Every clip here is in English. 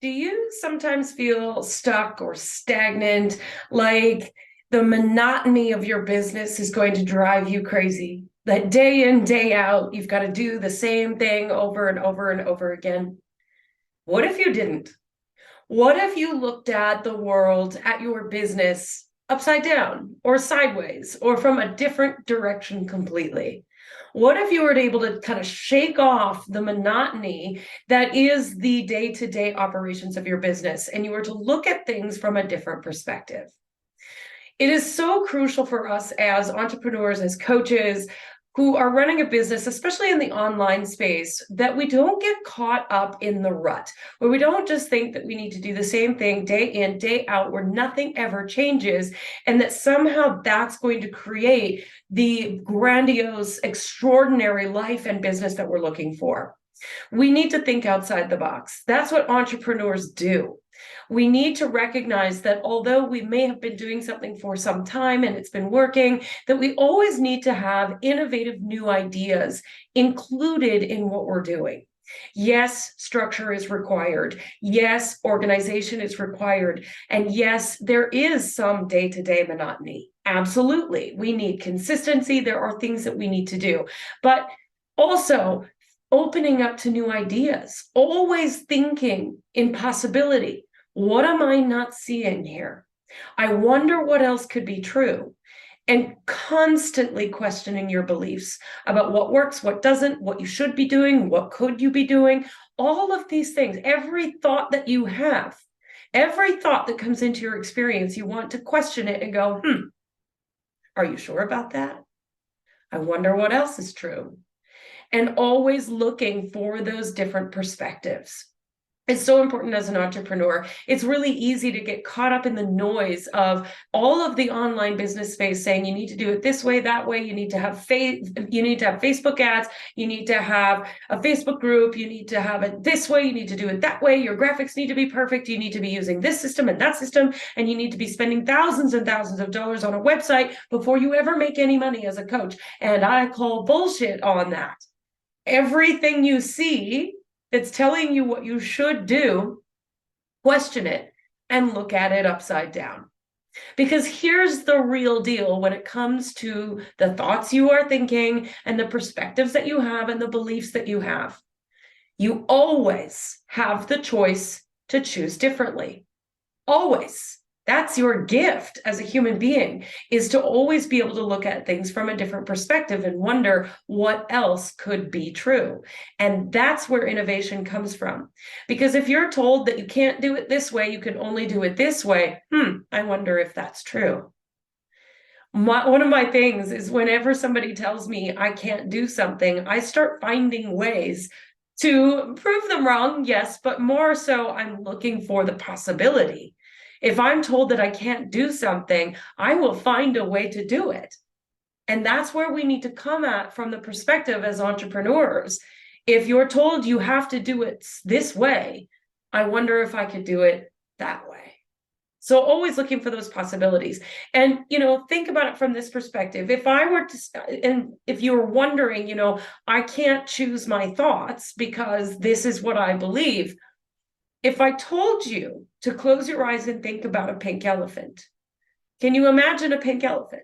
Do you sometimes feel stuck or stagnant, like the monotony of your business is going to drive you crazy? That day in, day out, you've got to do the same thing over and over and over again. What if you didn't? What if you looked at the world, at your business, upside down or sideways or from a different direction completely? What if you were able to kind of shake off the monotony that is the day-to-day operations of your business and you were to look at things from a different perspective? It is so crucial for us as entrepreneurs, as coaches who are running a business, especially in the online space, that we don't get caught up in the rut, where we don't just think that we need to do the same thing day in, day out, where nothing ever changes, and that somehow that's going to create the grandiose, extraordinary life and business that we're looking for. We need to think outside the box. That's what entrepreneurs do. We need to recognize that although we may have been doing something for some time and it's been working, that we always need to have innovative new ideas included in what we're doing. Yes, structure is required. Yes, organization is required. And yes, there is some day-to-day monotony. Absolutely. We need consistency. There are things that we need to do. But also, opening up to new ideas, always thinking in possibility. What am I not seeing here? I wonder what else could be true. And constantly questioning your beliefs about what works, what doesn't, what you should be doing, what could you be doing, all of these things, every thought that you have, every thought that comes into your experience, you want to question it and go, are you sure about that? I wonder what else is true. And always looking for those different perspectives. It's so important as an entrepreneur. It's really easy to get caught up in the noise of all of the online business space saying you need to do it this way, that way. You need to have Facebook ads. You need to have a Facebook group. You need to have it this way. You need to do it that way. Your graphics need to be perfect. You need to be using this system and that system, and you need to be spending thousands and thousands of dollars on a website before you ever make any money as a coach. And I call bullshit on that. Everything you see that's telling you what you should do, question it and look at it upside down. Because here's the real deal when it comes to the thoughts you are thinking and the perspectives that you have and the beliefs that you have. You always have the choice to choose differently. Always. That's your gift as a human being, is to always be able to look at things from a different perspective and wonder what else could be true. And that's where innovation comes from. Because if you're told that you can't do it this way, you can only do it this way, I wonder if that's true. One of my things is whenever somebody tells me I can't do something, I start finding ways to prove them wrong, yes, but more so I'm looking for the possibility. If I'm told that I can't do something, I will find a way to do it. And that's where we need to come at from the perspective as entrepreneurs. If you're told you have to do it this way, I wonder if I could do it that way. So always looking for those possibilities. And, think about it from this perspective. If I were to, and if you were wondering, I can't choose my thoughts because this is what I believe. If I told you to close your eyes and think about a pink elephant, can you imagine a pink elephant?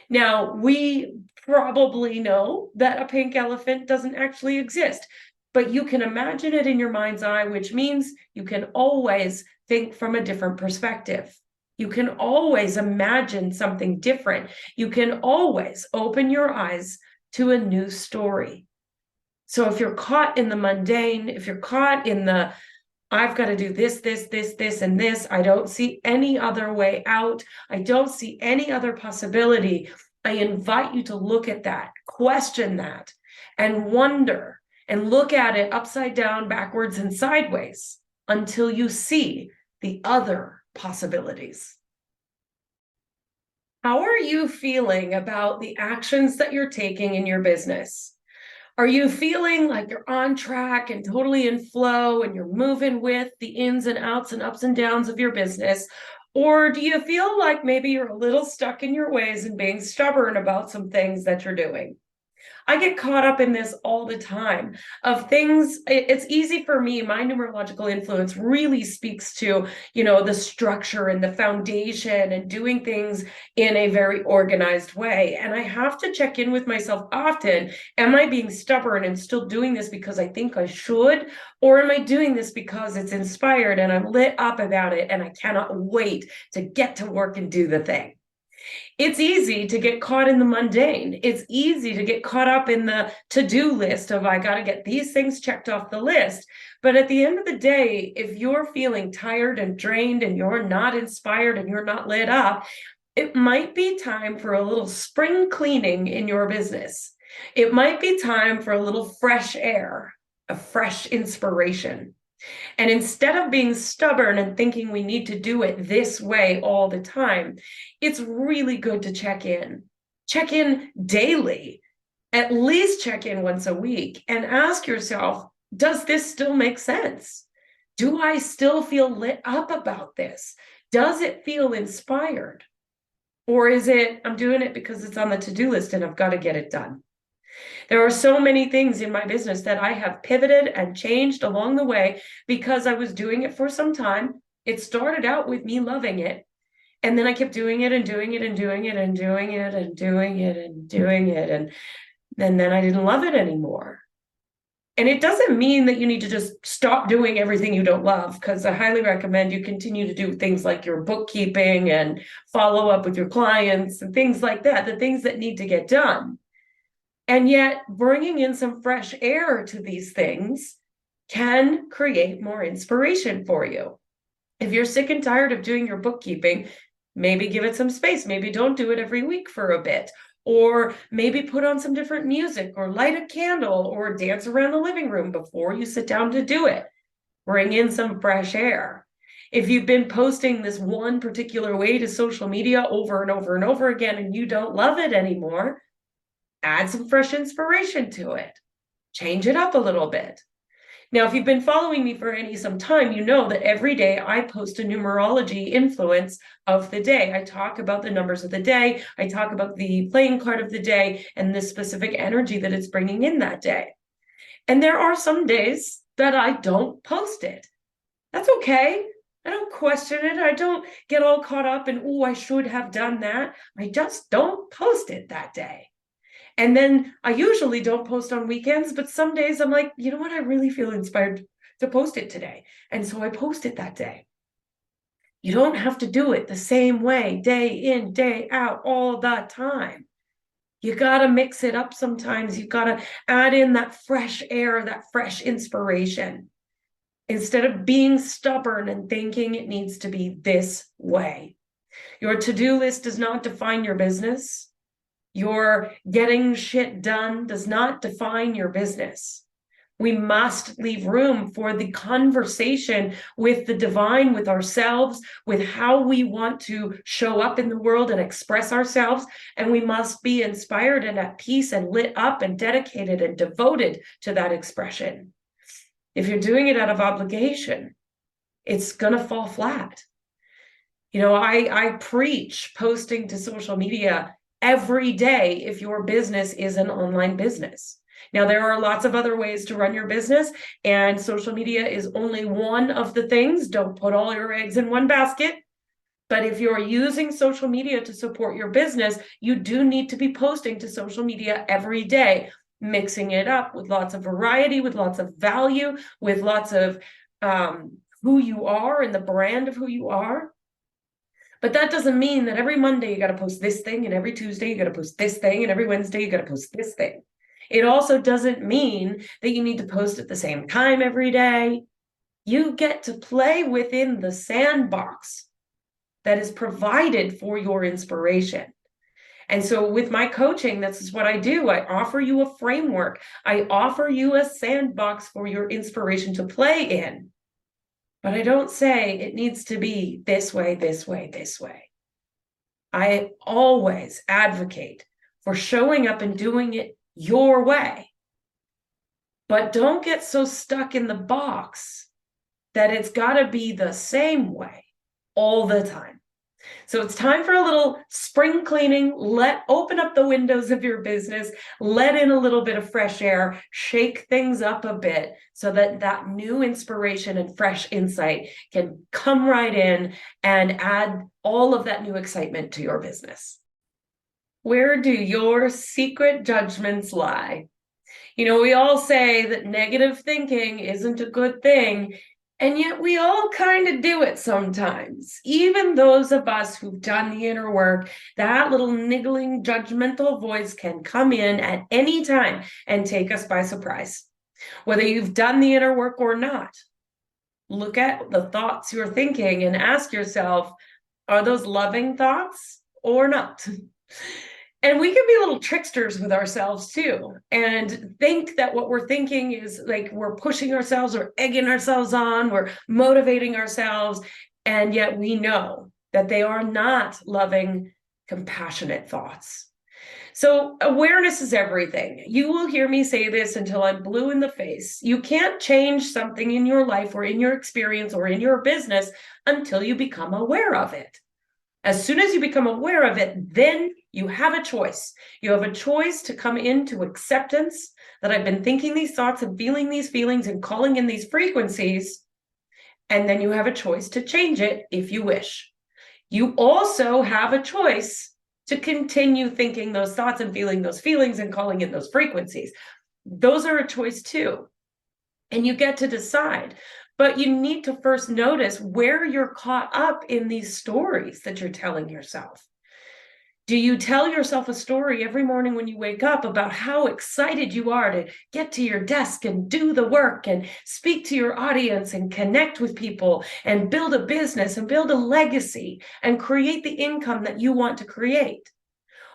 Now, we probably know that a pink elephant doesn't actually exist, but you can imagine it in your mind's eye, which means you can always think from a different perspective. You can always imagine something different. You can always open your eyes to a new story. So if you're caught in the mundane, if you're caught in the I've got to do this, and this. I don't see any other way out. I don't see any other possibility. I invite you to look at that, question that, and wonder, and look at it upside down, backwards, and sideways until you see the other possibilities. How are you feeling about the actions that you're taking in your business? Are you feeling like you're on track and totally in flow and you're moving with the ins and outs and ups and downs of your business? Or do you feel like maybe you're a little stuck in your ways and being stubborn about some things that you're doing? I get caught up in this all the time of things. It's easy for me. My numerological influence really speaks to, the structure and the foundation and doing things in a very organized way. And I have to check in with myself often. Am I being stubborn and still doing this because I think I should? Or am I doing this because it's inspired and I'm lit up about it and I cannot wait to get to work and do the thing? It's easy to get caught in the mundane. It's easy to get caught up in the to-do list of, I got to get these things checked off the list. But at the end of the day, if you're feeling tired and drained and you're not inspired and you're not lit up, it might be time for a little spring cleaning in your business. It might be time for a little fresh air, a fresh inspiration. And instead of being stubborn and thinking we need to do it this way all the time, it's really good to check in. Check in daily, at least check in once a week, and ask yourself, does this still make sense? Do I still feel lit up about this? Does it feel inspired? Or is it, I'm doing it because it's on the to-do list and I've got to get it done? There are so many things in my business that I have pivoted and changed along the way because I was doing it for some time. It started out with me loving it. And then I kept doing it and doing it and doing it and doing it and doing it and doing it. And then I didn't love it anymore. And it doesn't mean that you need to just stop doing everything you don't love, because I highly recommend you continue to do things like your bookkeeping and follow up with your clients and things like that, the things that need to get done. And yet, bringing in some fresh air to these things can create more inspiration for you. If you're sick and tired of doing your bookkeeping, maybe give it some space. Maybe don't do it every week for a bit. Or maybe put on some different music or light a candle or dance around the living room before you sit down to do it. Bring in some fresh air. If you've been posting this one particular way to social media over and over and over again and you don't love it anymore, add some fresh inspiration to it. Change it up a little bit. Now, if you've been following me for some time, you know that every day I post a numerology influence of the day. I talk about the numbers of the day. I talk about the playing card of the day and the specific energy that it's bringing in that day. And there are some days that I don't post it. That's okay. I don't question it. I don't get all caught up in, oh, I should have done that. I just don't post it that day. And then I usually don't post on weekends, but some days I'm like, you know what? I really feel inspired to post it today. And so I post it that day. You don't have to do it the same way, day in, day out, all the time. You got to mix it up sometimes. You got to add in that fresh air, that fresh inspiration, instead of being stubborn and thinking it needs to be this way. Your to-do list does not define your business. Your getting shit done does not define your business. We must leave room for the conversation with the divine, with ourselves, with how we want to show up in the world and express ourselves. And we must be inspired and at peace and lit up and dedicated and devoted to that expression. If you're doing it out of obligation, it's going to fall flat. I preach posting to social media every day if your business is an online business. Now, there are lots of other ways to run your business, and social media is only one of the things. Don't put all your eggs in one basket. But if you're using social media to support your business, you do need to be posting to social media every day, mixing it up with lots of variety, with lots of value, with lots of who you are and the brand of who you are. But that doesn't mean that every Monday you got to post this thing, and every Tuesday you got to post this thing, and every Wednesday you got to post this thing. It also doesn't mean that you need to post at the same time every day. You get to play within the sandbox that is provided for your inspiration. And so with my coaching, that's what I do. I offer you a framework. I offer you a sandbox for your inspiration to play in. But I don't say it needs to be this way, this way, this way. I always advocate for showing up and doing it your way. But don't get so stuck in the box that it's got to be the same way all the time. So it's time for a little spring cleaning. Open up the windows of your business, let in a little bit of fresh air, shake things up a bit so that that new inspiration and fresh insight can come right in and add all of that new excitement to your business. Where do your secret judgments lie? We all say that negative thinking isn't a good thing, and yet we all kind of do it sometimes. Even those of us who've done the inner work, that little niggling judgmental voice can come in at any time and take us by surprise. Whether you've done the inner work or not, look at the thoughts you're thinking and ask yourself, are those loving thoughts or not? And we can be little tricksters with ourselves too, and think that what we're thinking is like we're pushing ourselves or egging ourselves on, we're motivating ourselves, and yet we know that they are not loving, compassionate thoughts. So awareness is everything. You will hear me say this until I'm blue in the face. You can't change something in your life or in your experience or in your business until you become aware of it. As soon as you become aware of it, then you have a choice. You have a choice to come into acceptance that I've been thinking these thoughts and feeling these feelings and calling in these frequencies. And then you have a choice to change it if you wish. You also have a choice to continue thinking those thoughts and feeling those feelings and calling in those frequencies. Those are a choice too. And you get to decide. But you need to first notice where you're caught up in these stories that you're telling yourself. Do you tell yourself a story every morning when you wake up about how excited you are to get to your desk and do the work and speak to your audience and connect with people and build a business and build a legacy and create the income that you want to create?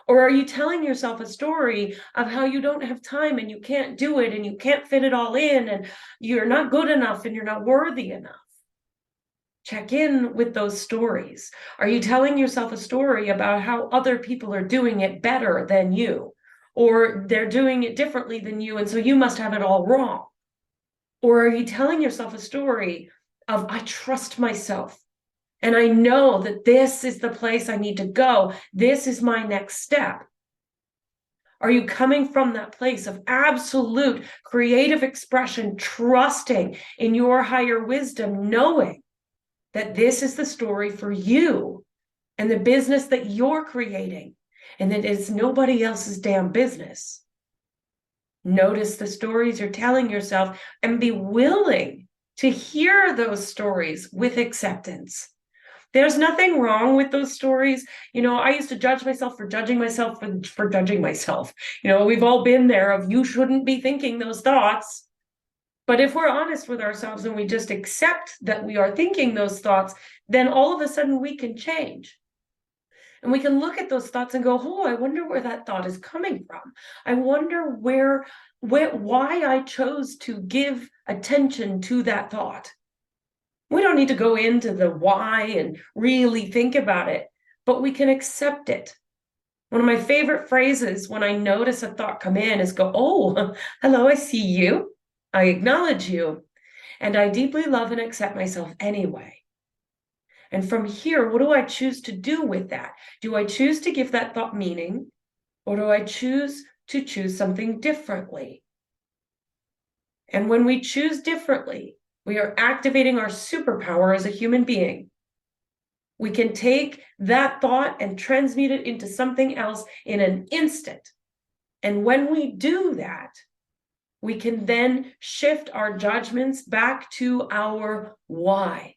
Or are you telling yourself a story of how you don't have time and you can't do it and you can't fit it all in and you're not good enough and you're not worthy enough? Check in with those stories. Are you telling yourself a story about how other people are doing it better than you? Or they're doing it differently than you, and so you must have it all wrong? Or are you telling yourself a story of, I trust myself? And I know that this is the place I need to go. This is my next step. Are you coming from that place of absolute creative expression, trusting in your higher wisdom, knowing that this is the story for you and the business that you're creating, and that it's nobody else's damn business? Notice the stories you're telling yourself and be willing to hear those stories with acceptance. There's nothing wrong with those stories. I used to judge myself for judging myself for judging myself. We've all been there of you shouldn't be thinking those thoughts. But if we're honest with ourselves and we just accept that we are thinking those thoughts, then all of a sudden we can change. And we can look at those thoughts and go, oh, I wonder where that thought is coming from. I wonder why I chose to give attention to that thought. We don't need to go into the why and really think about it, but we can accept it. One of my favorite phrases when I notice a thought come in is go, oh, hello, I see you. I acknowledge you. And I deeply love and accept myself anyway. And from here, what do I choose to do with that? Do I choose to give that thought meaning, or do I choose to choose something differently? And when we choose differently, we are activating our superpower as a human being. We can take that thought and transmute it into something else in an instant. And when we do that, we can then shift our judgments back to our why,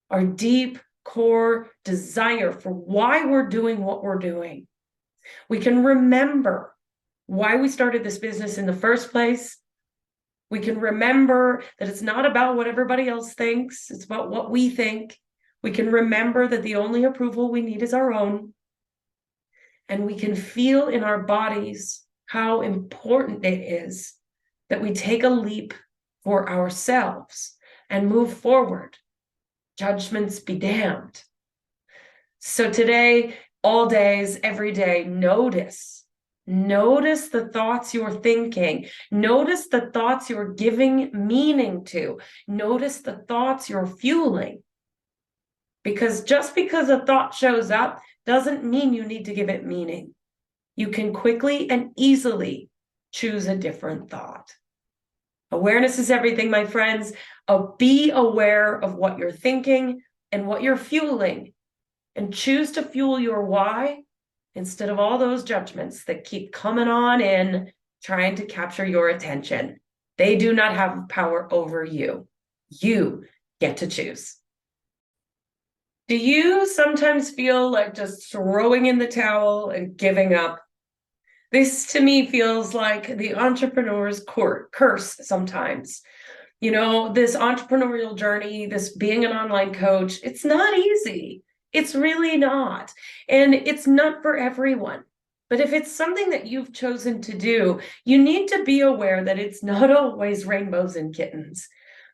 our deep core desire for why we're doing what we're doing. We can remember why we started this business in the first place. We can remember that it's not about what everybody else thinks, it's about what we think. We can remember that the only approval we need is our own. And we can feel in our bodies how important it is that we take a leap for ourselves and move forward. Judgments be damned. So today, all days, every day, notice the thoughts you're thinking. Notice the thoughts you're giving meaning to. Notice the thoughts you're fueling. Because just because a thought shows up doesn't mean you need to give it meaning. You can quickly and easily choose a different thought. Awareness is everything, my friends. Be aware of what you're thinking and what you're fueling, and choose to fuel your why instead of all those judgments that keep coming on in, trying to capture your attention. They do not have power over you. You get to choose. Do you sometimes feel like just throwing in the towel and giving up? This to me feels like the entrepreneur's curse sometimes. You know, this entrepreneurial journey, this being an online coach, it's not easy. It's really not. And it's not for everyone. But if it's something that you've chosen to do, you need to be aware that it's not always rainbows and kittens,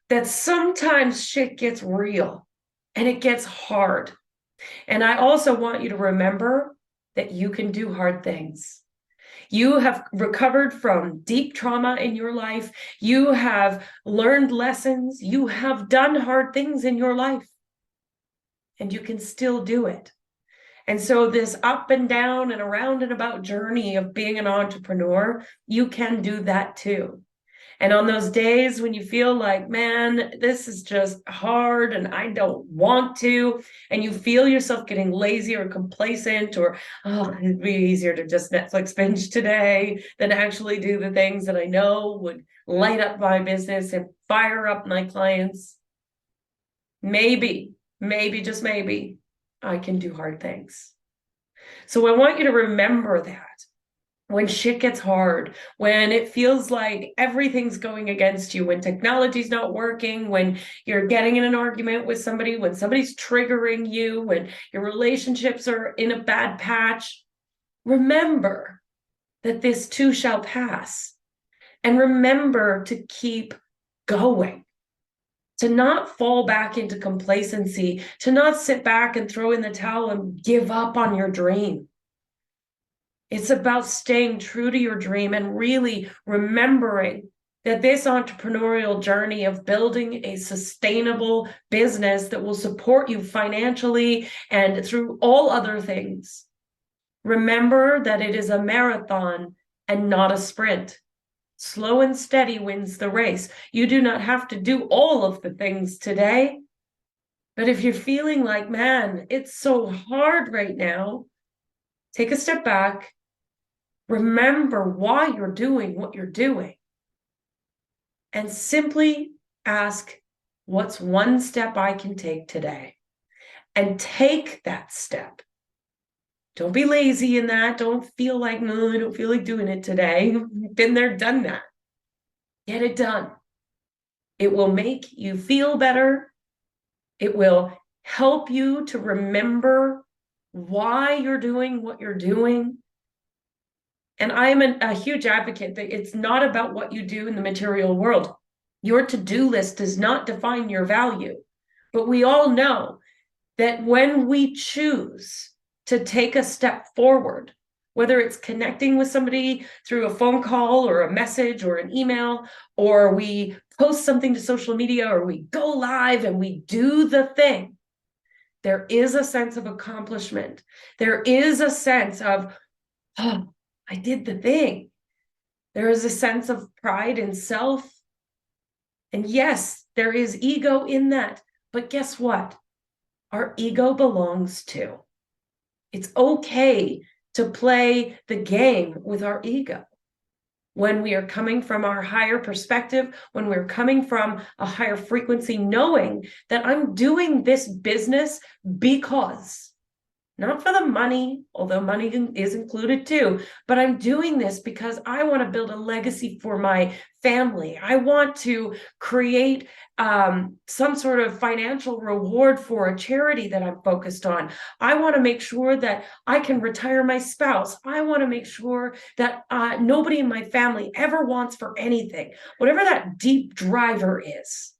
that sometimes shit gets real and it gets hard. And I also want you to remember that you can do hard things. You have recovered from deep trauma in your life. You have learned lessons. You have done hard things in your life, and you can still do it. And so this up and down and around and about journey of being an entrepreneur, you can do that too. And on those days when you feel like, man, this is just hard and I don't want to, and you feel yourself getting lazy or complacent, or, oh, it'd be easier to just Netflix binge today than actually do the things that I know would light up my business and fire up my clients. Maybe, just maybe, I can do hard things. So I want you to remember that. When shit gets hard, when it feels like everything's going against you, when technology's not working, when you're getting in an argument with somebody, when somebody's triggering you, when your relationships are in a bad patch, remember that this too shall pass. And remember to keep going, to not fall back into complacency, to not sit back and throw in the towel and give up on your dream. It's about staying true to your dream and really remembering that this entrepreneurial journey of building a sustainable business that will support you financially and through all other things. Remember that it is a marathon and not a sprint. Slow and steady wins the race. You do not have to do all of the things today. But if you're feeling like, man, it's so hard right now, take a step back. Remember why you're doing what you're doing. And simply ask, what's one step I can take today? And take that step. Don't be lazy in that. Don't feel like, no, I don't feel like doing it today. Been there, done that. Get it done. It will make you feel better. It will help you to remember why you're doing what you're doing. And I am a huge advocate that it's not about what you do in the material world. Your to-do list does not define your value. But we all know that when we choose to take a step forward, whether it's connecting with somebody through a phone call or a message or an email, or we post something to social media, or we go live and we do the thing, there is a sense of accomplishment. There is a sense of, oh, I did the thing. There is a sense of pride in self. And yes, there is ego in that. But guess what? Our ego belongs too. It's okay to play the game with our ego. When we are coming from our higher perspective, when we're coming from a higher frequency, knowing that I'm doing this business because, not for the money, although money is included too, but I'm doing this because I want to build a legacy for my family. I want to create some sort of financial reward for a charity that I'm focused on. I want to make sure that I can retire my spouse. I want to make sure that nobody in my family ever wants for anything, whatever that deep driver is.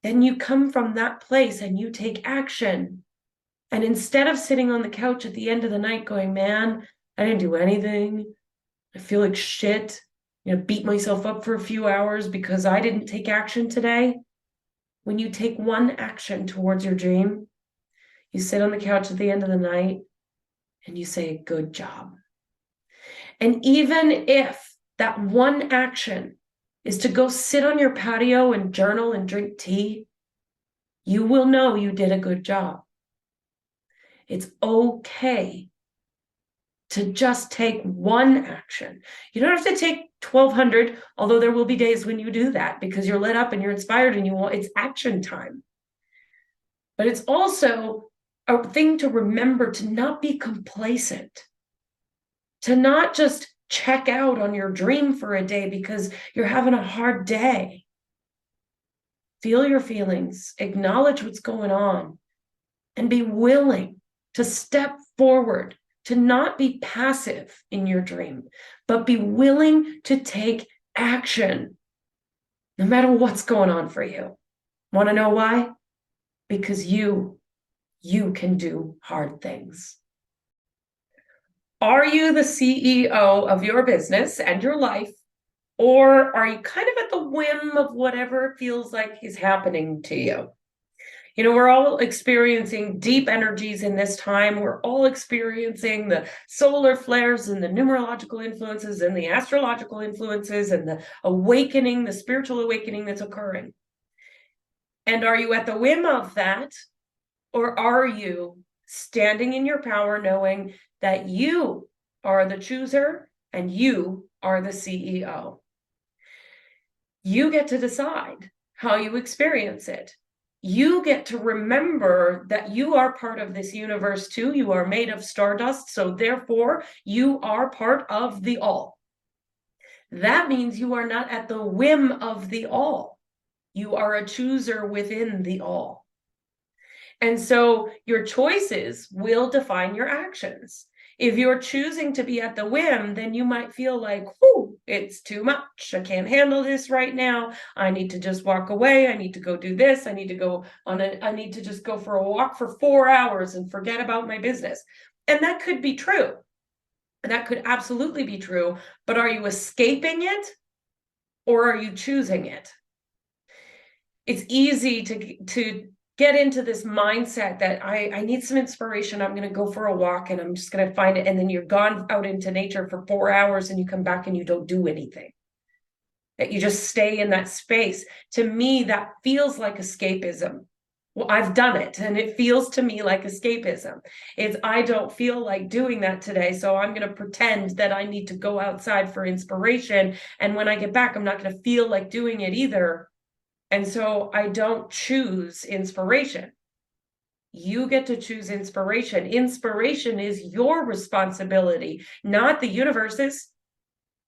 Then you come from that place and you take action. And instead of sitting on the couch at the end of the night going, man, I didn't do anything, I feel like shit, beat myself up for a few hours because I didn't take action today, When you take one action towards your dream, you sit on the couch at the end of the night and you say, good job. And even if that one action is to go sit on your patio and journal and drink tea, you will know you did a good job. It's okay to just take one action. You don't have to take 1,200, although there will be days when you do that because you're lit up and you're inspired and it's action time. But it's also a thing to remember to not be complacent, to not just check out on your dream for a day because you're having a hard day. Feel your feelings, acknowledge what's going on, and be willing to step forward, to not be passive in your dream, but be willing to take action, no matter what's going on for you. Want to know why? Because you can do hard things. Are you the CEO of your business and your life, or are you kind of at the whim of whatever feels like is happening to you? You know, we're all experiencing deep energies in this time. We're all experiencing the solar flares and the numerological influences and the astrological influences and the awakening, the spiritual awakening that's occurring. And are you at the whim of that, or are you standing in your power, knowing that you are the chooser and you are the CEO? You get to decide how you experience it. You get to remember that you are part of this universe too. You are made of stardust, so therefore you are part of the all. That means you are not at the whim of the all. You are a chooser within the all. And so your choices will define your actions. If you're choosing to be at the whim, then you might feel like, whoo, it's too much. I can't handle this right now. I need to just walk away. I need to go do this. I need to just go for a walk for 4 hours and forget about my business. And that could be true. That could absolutely be true. But are you escaping it or are you choosing it? It's easy to get into this mindset that I need some inspiration. I'm going to go for a walk and I'm just going to find it. And then you're gone out into nature for 4 hours and you come back and you don't do anything. That you just stay in that space. To me, that feels like escapism. Well, I've done it and it feels to me like escapism. I don't feel like doing that today, so I'm going to pretend that I need to go outside for inspiration. And when I get back, I'm not going to feel like doing it either. And so I don't choose inspiration. You get to choose inspiration. Inspiration is your responsibility, not the universe's.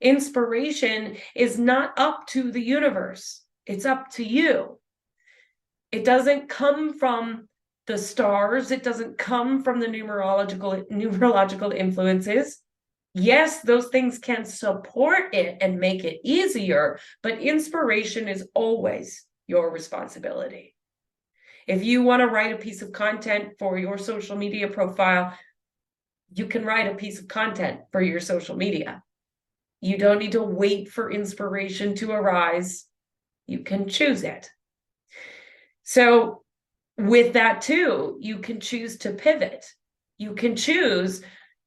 Inspiration is not up to the universe. It's up to you. It doesn't come from the stars. It doesn't come from the numerological influences. Yes, those things can support it and make it easier, but inspiration is always your responsibility. If you want to write a piece of content for your social media profile, you can write a piece of content for your social media. You don't need to wait for inspiration to arise. You can choose it. So with that too, you can choose to pivot. You can choose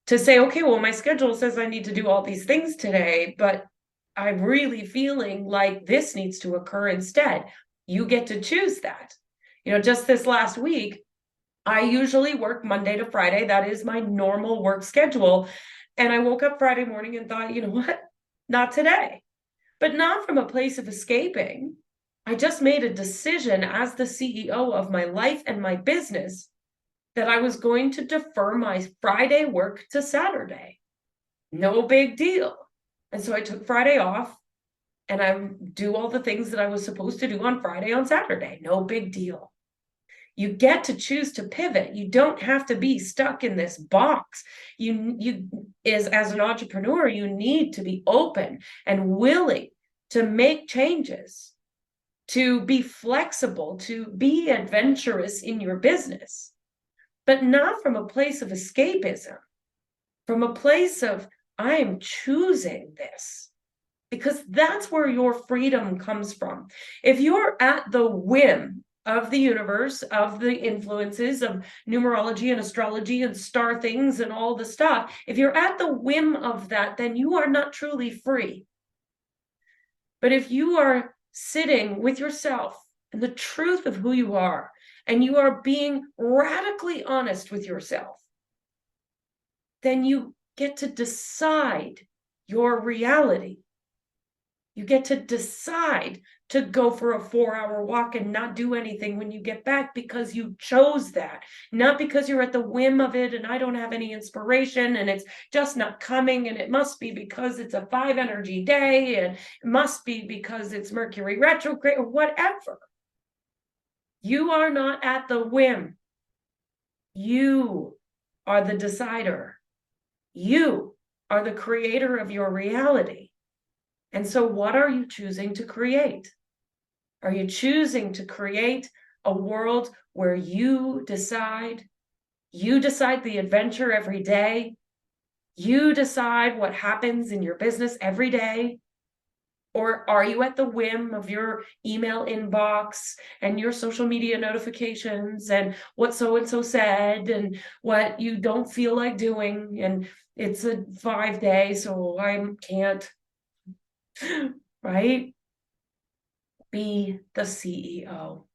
to say, okay, well, my schedule says I need to do all these things today, but I'm really feeling like this needs to occur instead. You get to choose that. You know, just this last week, I usually work Monday to Friday. That is my normal work schedule. And I woke up Friday morning and thought, you know what? Not today. But not from a place of escaping. I just made a decision as the CEO of my life and my business that I was going to defer my Friday work to Saturday. No big deal. And so I took Friday off and I do all the things that I was supposed to do on Friday on Saturday. No big deal. You get to choose to pivot. You don't have to be stuck in this box. As an entrepreneur, you need to be open and willing to make changes, to be flexible, to be adventurous in your business, but not from a place of escapism, from a place of, I am choosing this, because that's where your freedom comes from. If you're at the whim of the universe, of the influences of numerology and astrology and star things and all the stuff, if you're at the whim of that, then you are not truly free. But if you are sitting with yourself and the truth of who you are, and you are being radically honest with yourself, then you get to decide your reality. You get to decide to go for a 4-hour walk and not do anything when you get back because you chose that, not because you're at the whim of it and I don't have any inspiration and it's just not coming and it must be because it's a 5 energy day and it must be because it's Mercury retrograde or whatever. You are not at the whim. You are the decider. You are the creator of your reality. And so what are you choosing to create? Are you choosing to create a world where you decide the adventure every day? You decide what happens in your business every day? Or are you at the whim of your email inbox and your social media notifications and what so-and-so said and what you don't feel like doing? And it's a 5-day, so I can't, right? Be the CEO.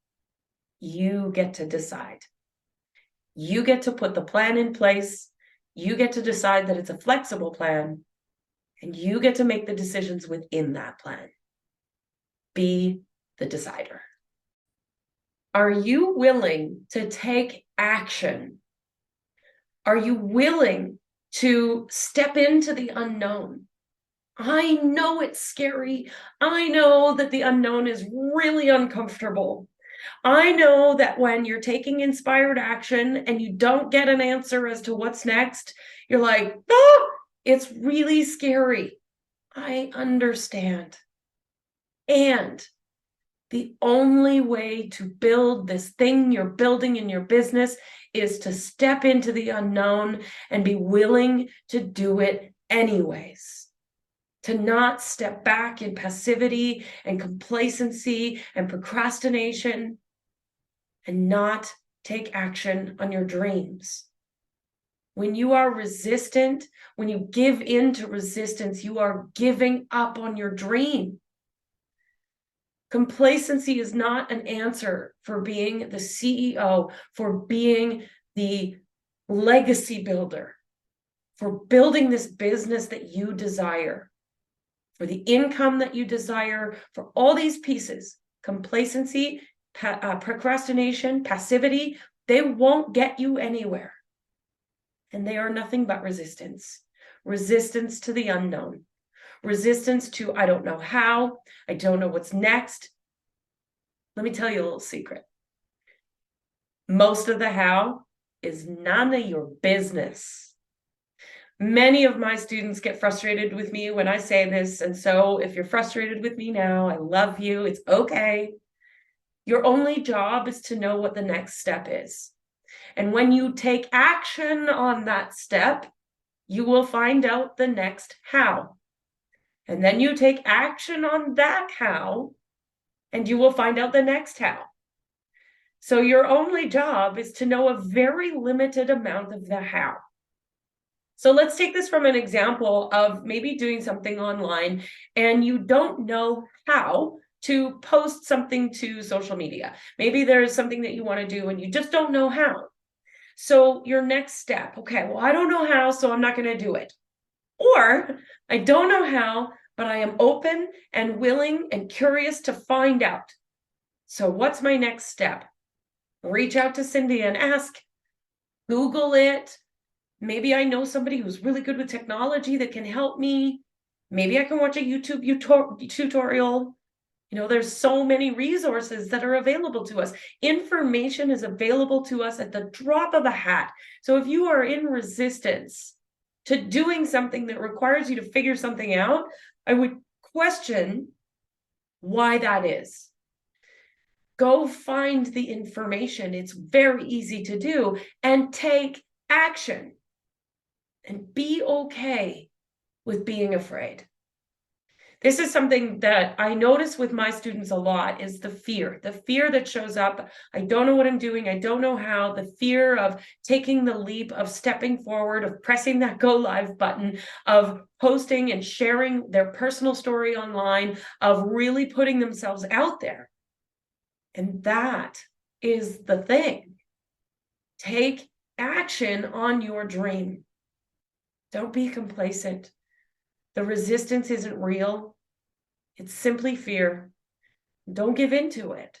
You get to decide. You get to put the plan in place. You get to decide that it's a flexible plan, and you get to make the decisions within that plan. Be the decider. Are you willing to take action? Are you willing to step into the unknown? I know it's scary. I know that the unknown is really uncomfortable. I know that when you're taking inspired action and you don't get an answer as to what's next, you're like, oh, it's really scary. I understand. And the only way to build this thing you're building in your business is to step into the unknown and be willing to do it anyways. To not step back in passivity and complacency and procrastination and not take action on your dreams. When you are resistant, when you give in to resistance, you are giving up on your dream. Complacency is not an answer for being the CEO, for being the legacy builder, for building this business that you desire, for the income that you desire, for all these pieces. Complacency, procrastination, passivity, they won't get you anywhere. And they are nothing but resistance. Resistance to the unknown. Resistance to, I don't know how, I don't know what's next. Let me tell you a little secret. Most of the how is none of your business. Many of my students get frustrated with me when I say this. And so if you're frustrated with me now, I love you. It's okay. Your only job is to know what the next step is. And when you take action on that step, you will find out the next how. And then you take action on that how, and you will find out the next how. So your only job is to know a very limited amount of the how. So let's take this from an example of maybe doing something online and you don't know how to post something to social media. Maybe there's something that you want to do and you just don't know how. So your next step, okay, well, I don't know how, so I'm not going to do it. Or I don't know how, but I am open and willing and curious to find out. So what's my next step? Reach out to Cindy and ask, Google it. Maybe I know somebody who's really good with technology that can help me. Maybe I can watch a YouTube tutorial. You know, there's so many resources that are available to us. Information is available to us at the drop of a hat. So if you are in resistance to doing something that requires you to figure something out, I would question why that is. Go find the information. It's very easy to do and take action and be okay with being afraid. This is something that I notice with my students a lot, is the fear that shows up. I don't know what I'm doing. I don't know how. The fear of taking the leap, of stepping forward, of pressing that go live button, of posting and sharing their personal story online, of really putting themselves out there. And that is the thing. Take action on your dream. Don't be complacent. The resistance isn't real. It's simply fear. Don't give in to it.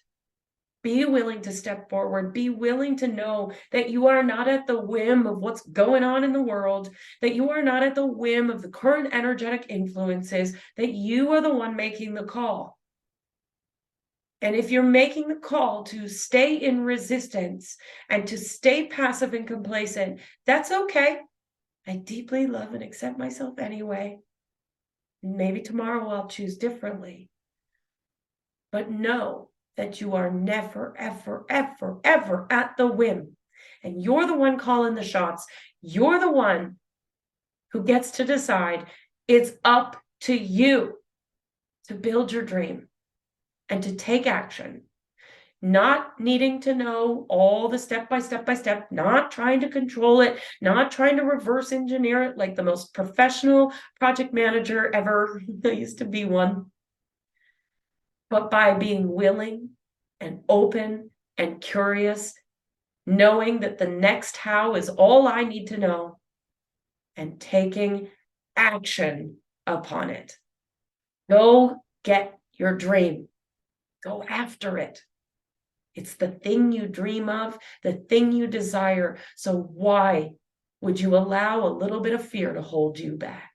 Be willing to step forward. Be willing to know that you are not at the whim of what's going on in the world, that you are not at the whim of the current energetic influences, that you are the one making the call. And if you're making the call to stay in resistance and to stay passive and complacent, that's okay. I deeply love and accept myself anyway. Maybe tomorrow I'll choose differently. But know that you are never, ever, ever, ever at the whim. And you're the one calling the shots. You're the one who gets to decide. It's up to you to build your dream and to take action. Not needing to know all the step by step, not trying to control it, not trying to reverse engineer it like the most professional project manager ever. I used to be one. But by being willing and open and curious, knowing that the next how is all I need to know, and taking action upon it. Go get your dream. Go after it. It's the thing you dream of, the thing you desire. So why would you allow a little bit of fear to hold you back?